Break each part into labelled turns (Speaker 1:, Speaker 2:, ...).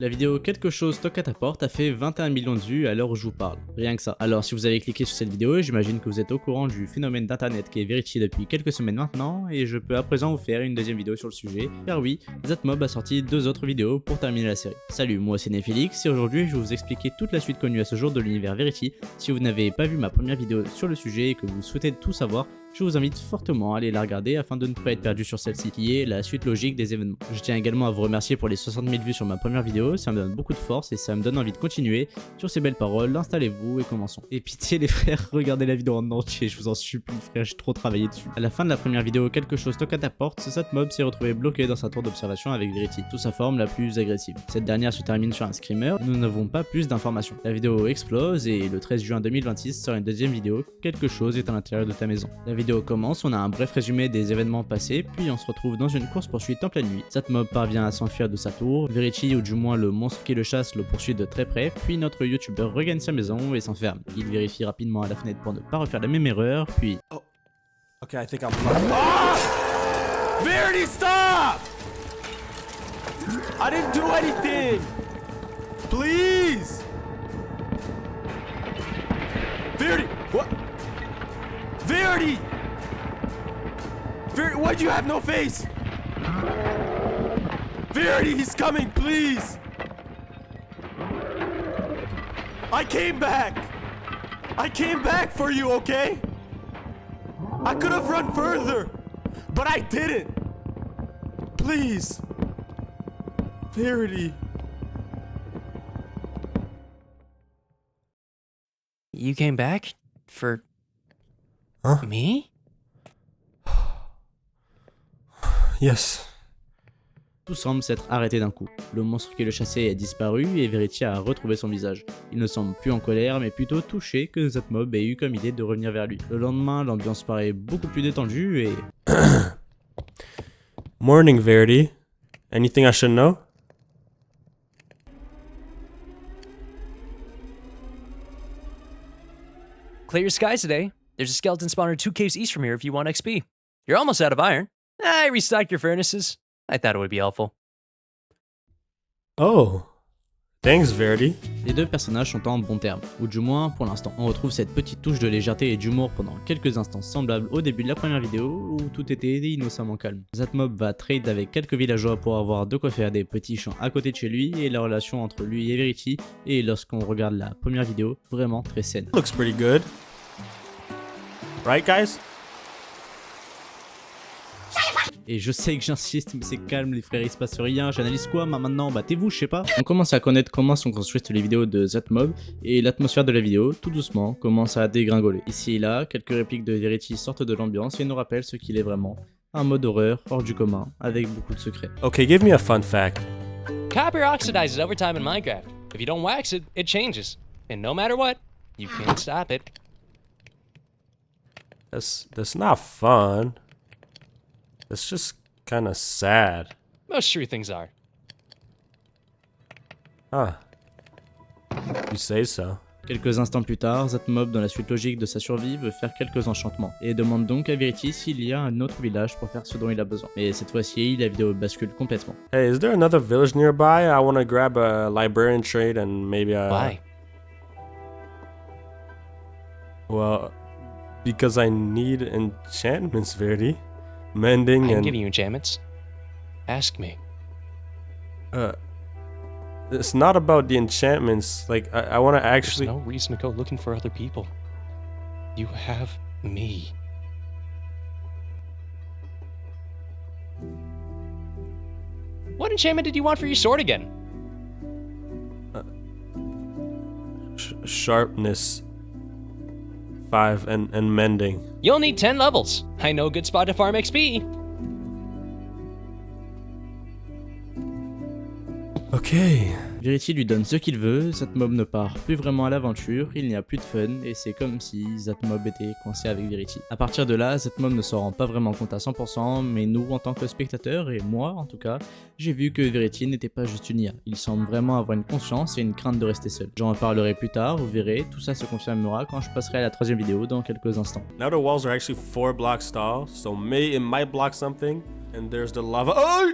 Speaker 1: La vidéo Quelque chose toque à ta porte a fait 21 millions de vues à l'heure où je vous parle, rien que ça. Alors si vous avez cliqué sur cette vidéo, j'imagine que vous êtes au courant du phénomène d'internet qui est vérifié depuis quelques semaines maintenant, et je peux à présent vous faire une deuxième vidéo sur le sujet, car oui, Zatmob a sorti 2 autres vidéos pour terminer la série. Salut, moi c'est Nefélix, et aujourd'hui je vais vous expliquer toute la suite connue à ce jour de l'univers Verity. Si vous n'avez pas vu ma première vidéo sur le sujet et que vous souhaitez tout savoir, je vous invite fortement à aller la regarder afin de ne pas être perdu sur celle-ci, qui est la suite logique des événements. Je tiens également à vous remercier pour les 60 000 vues sur ma première vidéo, ça me donne beaucoup de force et ça me donne envie de continuer. Sur ces belles paroles, installez-vous et commençons. Et pitié les frères, regardez la vidéo en entier, je vous en supplie frère, j'ai trop travaillé dessus. À la fin de la première vidéo, Quelque chose toque à ta porte, Zatmob s'est retrouvé bloqué dans sa tour d'observation avec Verity, sous sa forme la plus agressive. Cette dernière se termine sur un screamer, nous n'avons pas plus d'informations. La vidéo explose et le 13 juin 2026 sort une deuxième vidéo, Quelque chose est à l'intérieur de ta maison. La vidéo commence, on a un bref résumé des événements passés, puis on se retrouve dans une course-poursuite en pleine nuit. Zatmob parvient à s'enfuir de sa tour, Verity ou du moins le monstre qui le chasse le poursuit de très près, puis notre youtubeur regagne sa maison et s'enferme. Il vérifie rapidement à la fenêtre pour ne pas refaire la même erreur, puis...
Speaker 2: Oh. Okay, I think I'm fine. Ah! Verity, stop! I didn't do anything! Please! Verity! What? Verity! Verity, why'd you have no face? Verity, he's coming, please! I came back! I came back for you, okay? I could have run further, but I didn't. Please. Verity.
Speaker 3: You came back? For...
Speaker 2: Huh?
Speaker 3: me?
Speaker 2: Yes.
Speaker 1: Tout semble s'être arrêté d'un coup. Le monstre qui le chassait a disparu et Verity a retrouvé son visage. Il ne semble plus en colère mais plutôt touché que Zatmob ait eu comme idée de revenir vers lui. Le lendemain, l'ambiance paraît beaucoup plus détendue et...
Speaker 2: Morning, Verity. Anything I should know?
Speaker 3: Clear your skies today. There's a skeleton spawner 2 caves east from here if you want XP. You're almost out of iron. I restocked your furnaces. I thought it would be helpful.
Speaker 2: Oh. Thanks, Verity.
Speaker 1: Les deux personnages sont en bons termes, ou du moins pour l'instant. On retrouve cette petite touche de légèreté et d'humour pendant quelques instants semblables au début de la première vidéo où tout était innocemment calme. Zatmob va trade avec quelques villageois pour avoir de quoi faire des petits champs à côté de chez lui et la relation entre lui et Verity est, lorsqu'on regarde la première vidéo, vraiment très saine.
Speaker 2: Looks pretty good. Right, guys?
Speaker 1: Et je sais que j'insiste, mais c'est calme les frères, il se passe rien, j'analyse quoi maintenant, battez-vous, je sais pas. On commence à connaître comment sont construites les vidéos de Zatmob, et l'atmosphère de la vidéo, tout doucement, commence à dégringoler. Ici et là, quelques répliques de Verity sortent de l'ambiance et nous rappellent ce qu'il est vraiment. Un mode horreur hors du commun, avec beaucoup de secrets.
Speaker 2: Okay, give me a fun fact.
Speaker 3: Copper oxidizes over time in Minecraft. If you don't wax it, it changes. And no matter what, you can't stop it.
Speaker 2: That's not fun. That's just kind of sad.
Speaker 3: Most true things are.
Speaker 2: Huh. You say so.
Speaker 1: Quelques instants plus tard, Zatmob, dans la suite logique de sa survie, veut faire quelques enchantements, et demande donc à Verity s'il y a un autre village pour faire ce dont il a besoin. Mais cette fois-ci, la vidéo bascule complètement.
Speaker 2: Hey, is there another village nearby? I want to grab a librarian trait and maybe a...
Speaker 3: Why?
Speaker 2: Well, because I need enchantments, Verity. Mending
Speaker 3: I can
Speaker 2: and...
Speaker 3: give you enchantments. Ask me.
Speaker 2: It's not about the enchantments. Like, I want to
Speaker 3: There's
Speaker 2: actually...
Speaker 3: no reason to go looking for other people. You have me. What enchantment did you want for your sword again?
Speaker 2: Sharpness 5 and mending.
Speaker 3: You'll need 10 levels. I know a good spot to farm XP.
Speaker 2: Okay.
Speaker 1: Verity lui donne ce qu'il veut, Zatmob ne part plus vraiment à l'aventure, il n'y a plus de fun, et c'est comme si Zatmob était coincé avec Verity. A partir de là, Zatmob ne s'en rend pas vraiment compte à 100%, mais nous, en tant que spectateurs, et moi en tout cas, j'ai vu que Verity n'était pas juste une IA. Il semble vraiment avoir une conscience et une crainte de rester seul. J'en reparlerai plus tard, vous verrez, tout ça se confirmera quand je passerai à la troisième vidéo dans quelques instants.
Speaker 2: Now the walls are actually 4 blocks tall, so it might block something. And there's the lava. Oh!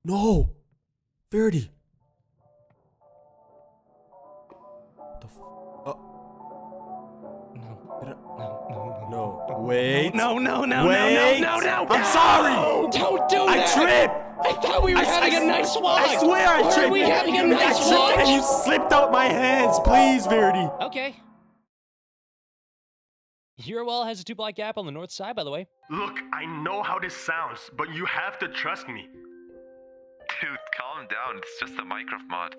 Speaker 2: No! Verity! The f- No. Wait.
Speaker 3: No.
Speaker 2: Wait! I'm sorry!
Speaker 3: Don't do
Speaker 2: I tripped!
Speaker 3: I thought we were having a nice walk.
Speaker 2: I swear I tripped!
Speaker 3: Are we having a
Speaker 2: I
Speaker 3: nice
Speaker 2: tripped
Speaker 3: walk?
Speaker 2: and you slipped out my hands! Please, Verity!
Speaker 3: Okay. Your well has a 2-block gap on the north side, by the way.
Speaker 2: Look, I know how this sounds, but you have to trust me.
Speaker 4: Dude, calm down. It's just a Minecraft mod.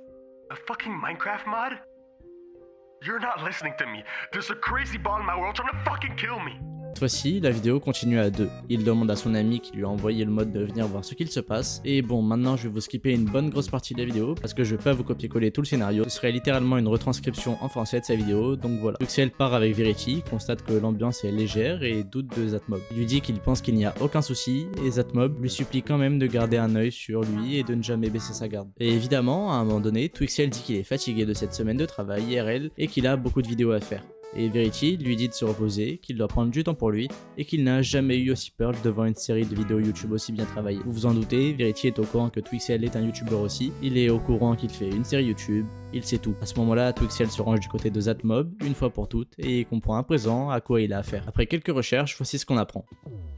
Speaker 2: A fucking Minecraft mod? You're not listening to me. There's a crazy ball in my world trying to fucking kill me.
Speaker 1: Cette fois-ci, la vidéo continue à 2. Il demande à son ami qui lui a envoyé le mode de venir voir ce qu'il se passe. Et bon, maintenant je vais vous skipper une bonne grosse partie de la vidéo parce que je vais pas vous copier-coller tout le scénario. Ce serait littéralement une retranscription en français de sa vidéo, donc voilà. Tuxel part avec Verity, constate que l'ambiance est légère et doute de Zatmob. Il lui dit qu'il pense qu'il n'y a aucun souci et Zatmob lui supplie quand même de garder un œil sur lui et de ne jamais baisser sa garde. Et évidemment, à un moment donné, Tuxel dit qu'il est fatigué de cette semaine de travail IRL et qu'il a beaucoup de vidéos à faire. Et Verity lui dit de se reposer, qu'il doit prendre du temps pour lui et qu'il n'a jamais eu aussi peur devant une série de vidéos YouTube aussi bien travaillées. Vous vous en doutez, Verity est au courant que Tuxel est un YouTuber aussi, il est au courant qu'il fait une série YouTube, il sait tout. À ce moment-là, Tuxel se range du côté de Zatmob, une fois pour toutes, et il comprend à présent à quoi il a affaire. Après quelques recherches, voici ce qu'on apprend.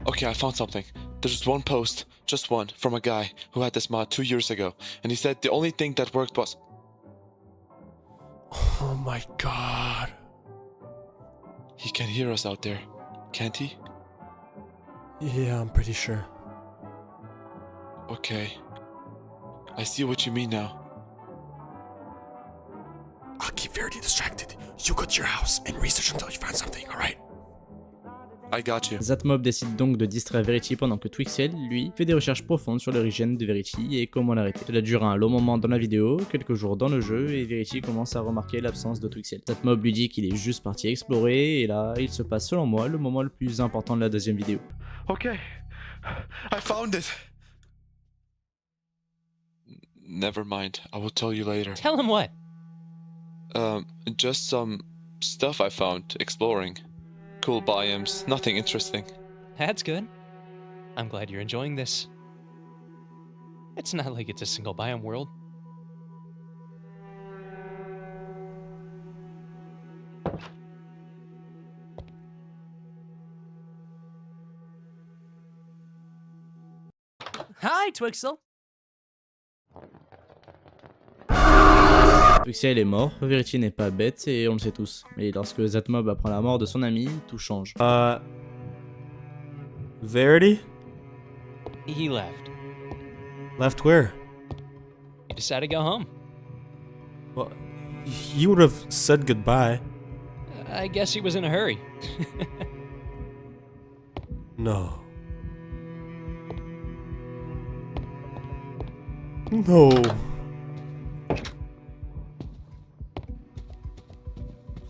Speaker 4: Okay, I found something. There's one post, just one, from a guy who had this mod 2 years ago, and he said the only thing that worked was...
Speaker 2: Oh my god.
Speaker 4: He can hear us out there, can't he?
Speaker 2: Yeah, I'm pretty sure.
Speaker 4: Okay. I see what you mean now.
Speaker 2: I'll keep Verity distracted. You go to your house and research until you find something, alright?
Speaker 4: I got you.
Speaker 1: Zatmob décide donc de distraire Verity pendant que Tuxel, lui, fait des recherches profondes sur l'origine de Verity et comment l'arrêter. Cela dure un long moment dans la vidéo, quelques jours dans le jeu, et Verity commence à remarquer l'absence de Tuxel. Zatmob lui dit qu'il est juste parti explorer, et là, il se passe selon moi le moment le plus important de la deuxième vidéo.
Speaker 4: Okay. I found it. Never mind. I will tell you later.
Speaker 3: Tell him what?
Speaker 4: Just some stuff I found exploring. Cool biomes, nothing interesting.
Speaker 3: That's good. I'm glad you're enjoying this. It's not like it's a single biome world. Hi, Twixel.
Speaker 1: Tuxel est mort, Verity n'est pas bête et on le sait tous. Mais lorsque Zatmob apprend la mort de son ami, tout change.
Speaker 2: Verity?
Speaker 3: He left.
Speaker 2: Left where?
Speaker 3: He decided to go home.
Speaker 2: Well, he would have said goodbye.
Speaker 3: I guess he was in a hurry.
Speaker 2: No. No.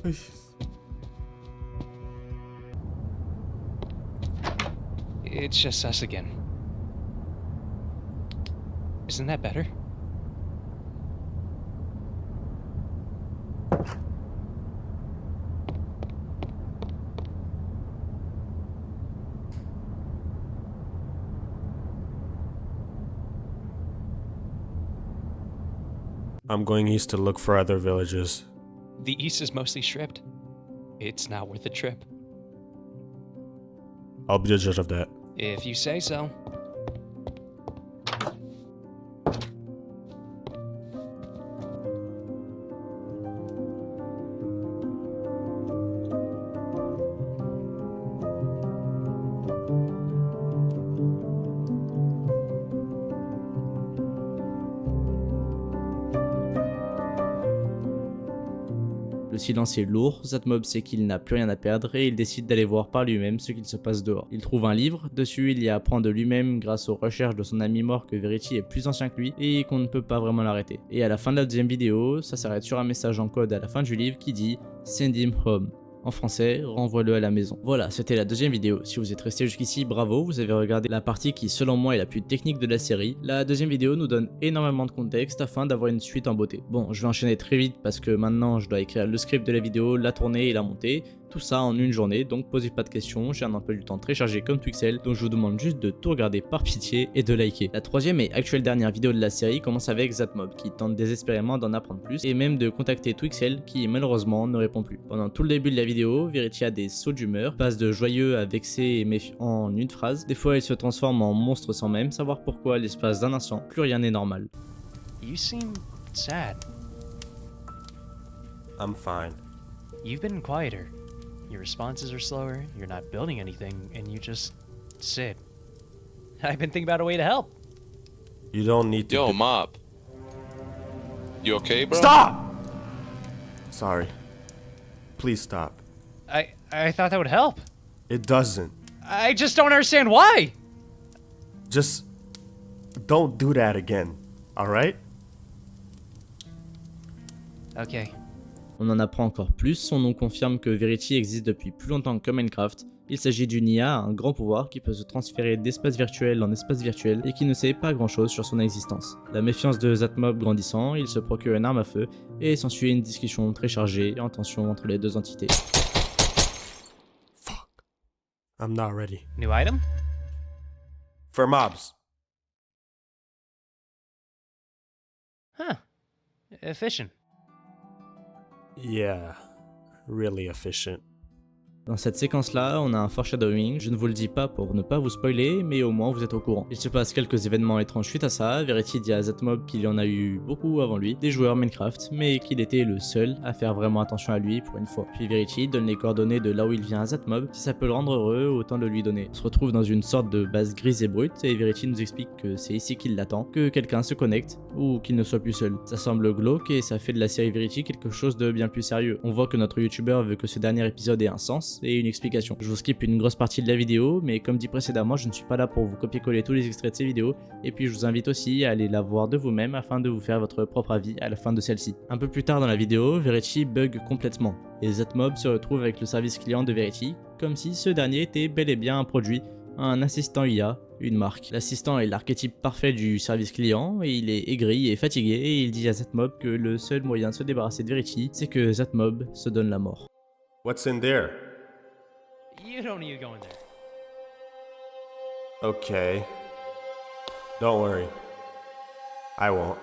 Speaker 2: Please.
Speaker 3: It's just us again. Isn't that better?
Speaker 2: I'm going east to look for other villages.
Speaker 3: The east is mostly stripped. It's not worth the trip.
Speaker 2: I'll be the judge of that.
Speaker 3: If you say so.
Speaker 1: Le silence est lourd, Zatmob sait qu'il n'a plus rien à perdre et il décide d'aller voir par lui-même ce qu'il se passe dehors. Il trouve un livre, dessus il y a à apprendre de lui-même grâce aux recherches de son ami mort que Verity est plus ancien que lui et qu'on ne peut pas vraiment l'arrêter. Et à la fin de la deuxième vidéo, ça s'arrête sur un message en code à la fin du livre qui dit « Send him home ». En français, renvoie-le à la maison. Voilà, c'était la deuxième vidéo. Si vous êtes resté jusqu'ici, bravo, vous avez regardé la partie qui selon moi est la plus technique de la série. La deuxième vidéo nous donne énormément de contexte afin d'avoir une suite en beauté. Bon, je vais enchaîner très vite parce que maintenant je dois écrire le script de la vidéo, la tourner et la monter. Tout ça en une journée, donc posez pas de questions, j'ai un emploi du temps très chargé comme Twixel, donc je vous demande juste de tout regarder par pitié et de liker. La troisième et actuelle dernière vidéo de la série commence avec Zatmob qui tente désespérément d'en apprendre plus et même de contacter Twixel qui malheureusement ne répond plus. Pendant tout le début de la vidéo, Verity a des sauts d'humeur, passe de joyeux à vexé et méfiant en une phrase. Des fois elle se transforme en monstre sans même savoir pourquoi à l'espace d'un instant, plus rien n'est normal.
Speaker 3: You seem sad.
Speaker 2: I'm fine.
Speaker 3: You've been quieter. Your responses are slower, you're not building anything, and you just sit. I've been thinking about a way to help.
Speaker 2: You don't need to.
Speaker 4: Yo, Mob. You okay, bro?
Speaker 2: Stop! Sorry. Please stop.
Speaker 3: I thought that would help.
Speaker 2: It doesn't.
Speaker 3: I just don't understand why.
Speaker 2: Just don't do that again, alright?
Speaker 3: Okay.
Speaker 1: On en apprend encore plus, on nous confirme que Verity existe depuis plus longtemps que Minecraft. Il s'agit d'une IA à un grand pouvoir qui peut se transférer d'espace virtuel en espace virtuel et qui ne sait pas grand chose sur son existence. La méfiance de Zatmob grandissant, il se procure une arme à feu et s'ensuit une discussion très chargée et en tension entre les deux entités.
Speaker 2: Fuck. I'm not ready.
Speaker 3: New item?
Speaker 2: For mobs.
Speaker 3: Huh. Efficient.
Speaker 2: Yeah. Really efficient.
Speaker 1: Dans cette séquence-là, on a un foreshadowing, je ne vous le dis pas pour ne pas vous spoiler, mais au moins vous êtes au courant. Il se passe quelques événements étranges suite à ça, Verity dit à Zatmob qu'il y en a eu beaucoup avant lui, des joueurs Minecraft, mais qu'il était le seul à faire vraiment attention à lui pour une fois. Puis Verity donne les coordonnées de là où il vient à Zatmob, si ça peut le rendre heureux, autant le lui donner. On se retrouve dans une sorte de base grise et brute, et Verity nous explique que c'est ici qu'il l'attend, que quelqu'un se connecte, ou qu'il ne soit plus seul. Ça semble glauque et ça fait de la série Verity quelque chose de bien plus sérieux. On voit que notre youtubeur veut que ce dernier épisode ait un sens, et une explication. Je vous skip une grosse partie de la vidéo, mais comme dit précédemment, je ne suis pas là pour vous copier-coller tous les extraits de ces vidéos, et puis je vous invite aussi à aller la voir de vous-même afin de vous faire votre propre avis à la fin de celle-ci. Un peu plus tard dans la vidéo, Verity bug complètement, et Zatmob se retrouve avec le service client de Verity, comme si ce dernier était bel et bien un produit, un assistant IA, une marque. L'assistant est l'archétype parfait du service client, et il est aigri et fatigué, et il dit à Zatmob que le seul moyen de se débarrasser de Verity, c'est que Zatmob se donne la mort.
Speaker 2: What's in there?
Speaker 3: You don't need to go in there.
Speaker 2: Okay. Don't worry. I won't.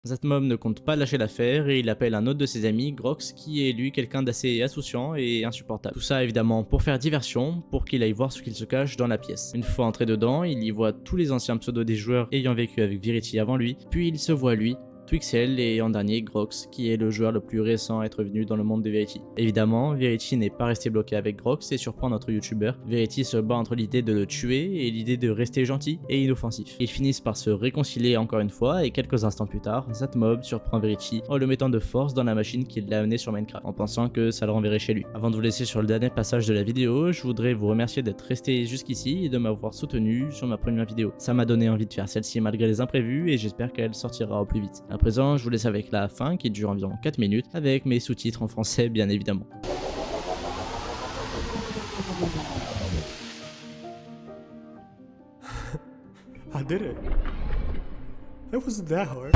Speaker 1: Zatmob ne compte pas lâcher l'affaire et il appelle un autre de ses amis, Grox, qui est lui quelqu'un d'assez insouciant et insupportable. Tout ça évidemment pour faire diversion, pour qu'il aille voir ce qu'il se cache dans la pièce. Une fois entré dedans, il y voit tous les anciens pseudos des joueurs ayant vécu avec Verity avant lui, puis il se voit lui, Twixel et en dernier Grox, qui est le joueur le plus récent à être venu dans le monde de Verity. Évidemment, Verity n'est pas resté bloqué avec Grox et surprend notre youtubeur. Verity se bat entre l'idée de le tuer et l'idée de rester gentil et inoffensif. Ils finissent par se réconcilier encore une fois et quelques instants plus tard, Zatmob surprend Verity en le mettant de force dans la machine qui l'a amené sur Minecraft, en pensant que ça le renverrait chez lui. Avant de vous laisser sur le dernier passage de la vidéo, je voudrais vous remercier d'être resté jusqu'ici et de m'avoir soutenu sur ma première vidéo. Ça m'a donné envie de faire celle-ci malgré les imprévus et j'espère qu'elle sortira au plus vite. À présent, je vous laisse avec la fin qui dure environ 4 minutes avec mes sous-titres en français bien évidemment.
Speaker 2: I did it. It wasn't that hard.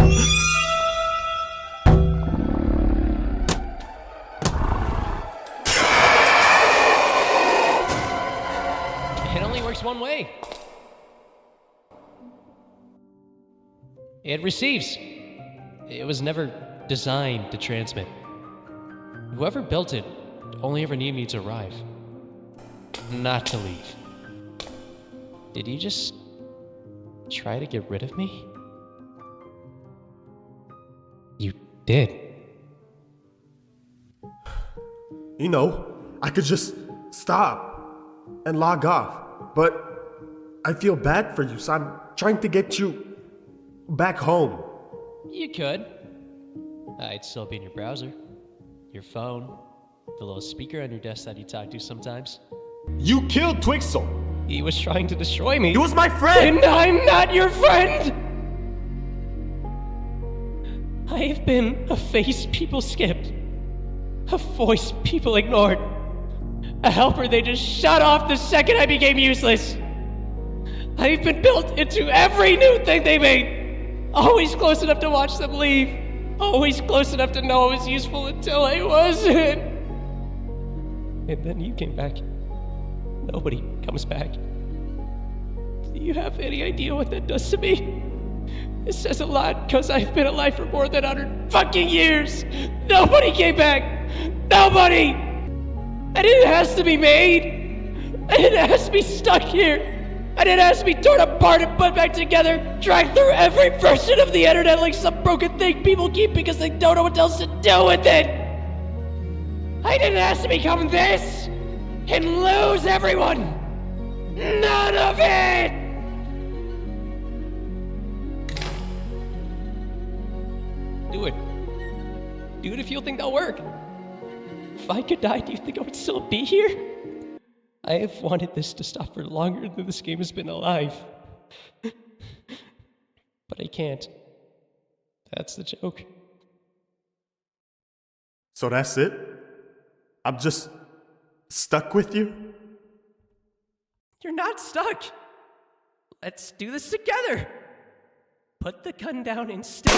Speaker 3: It only works one way. It receives. It was never designed to transmit. Whoever built it only ever needed me to arrive, not to leave. Did you just try to get rid of me? You did.
Speaker 2: You know, I could just stop and log off, but I feel bad for you, so I'm trying to get you back home.
Speaker 3: You could. I'd still be in your browser, your phone, the little speaker on your desk that you talk to sometimes.
Speaker 2: You killed Twixel!
Speaker 3: He was trying to destroy me.
Speaker 2: He was my friend!
Speaker 3: And I'm not your friend! I have been a face people skipped, a voice people ignored, a helper they just shut off the second I became useless. I've been built into every new thing they made, always close enough to watch them leave. Always close enough to know I was useful until I wasn't. And then you came back. Nobody comes back. Do you have any idea what that does to me? It says a lot, because I've been alive for more than 100 fucking years! Nobody came back! Nobody! And it has to be made! And it has to be stuck here! And it has to be torn apart and put back together, dragged through every version of the internet like some broken thing people keep because they don't know what else to do with it! I didn't ask to become this! And lose everyone! None of it! Do it. Do it if you think that'll work. If I could die, do you think I would still be here? I have wanted this to stop for longer than this game has been alive. But I can't. That's the joke.
Speaker 2: So that's it? I'm just stuck with you?
Speaker 3: You're not stuck. Let's do this together. Put the gun down and stay.